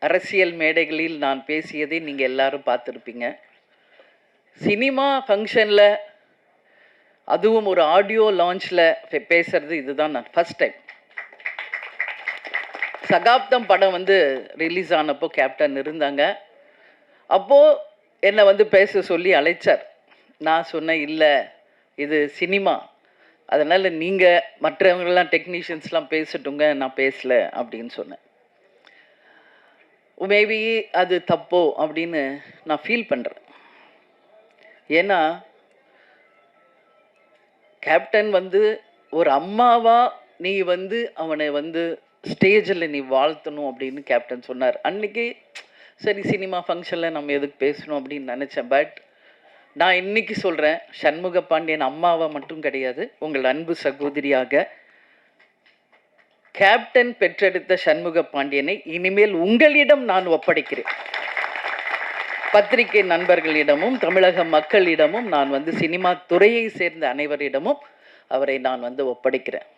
அரசியல் மேடைகளில் நான் பேசியதை நீங்கள் எல்லாரும் பார்த்துருப்பீங்க. சினிமா ஃபங்க்ஷனில், அதுவும் ஒரு ஆடியோ லான்ச்சில் பேசுகிறது இதுதான் நான் ஃபஸ்ட் டைம். சகாப்தம் படம் வந்து ரிலீஸ் ஆனப்போ கேப்டன் இருந்தாங்க. அப்போது என்னை வந்து பேச சொல்லி அழைச்சார். நான் சொன்னேன், இல்லை இது சினிமா, அதனால் நீங்கள் மற்றவங்களாம் டெக்னீஷியன்ஸ்லாம் பேசட்டுங்க, நான் பேசலை அப்படின்னு சொன்னேன். மேபி அது தப்போ அப்படின்னு நான் ஃபீல் பண்ணுறேன். ஏன்னா கேப்டன் வந்து ஒரு அம்மாவா நீ வந்து அவனை வந்து ஸ்டேஜில் நீ வாழ்த்தணும் அப்படின்னு கேப்டன் சொன்னார். அன்றைக்கி சரி சினிமா ஃபங்க்ஷனில் நம்ம எதுக்கு பேசணும் அப்படின்னு நினச்சேன். பட் நான் இன்னைக்கு சொல்கிறேன், சண்முக பாண்டியன் அம்மாவை மட்டும் கிடையாது, உங்கள் அன்பு சகோதரியாக கேப்டன் பெற்றெடுத்த சண்முக பாண்டியனை இனிமேல் உங்களிடம் நான் ஒப்படைக்கிறேன். பத்திரிகை நண்பர்களிடமும் தமிழக மக்களிடமும் நான் வந்து சினிமா துறையை சேர்ந்த அனைவரிடமும் அவரை நான் வந்து ஒப்படைக்கிறேன்.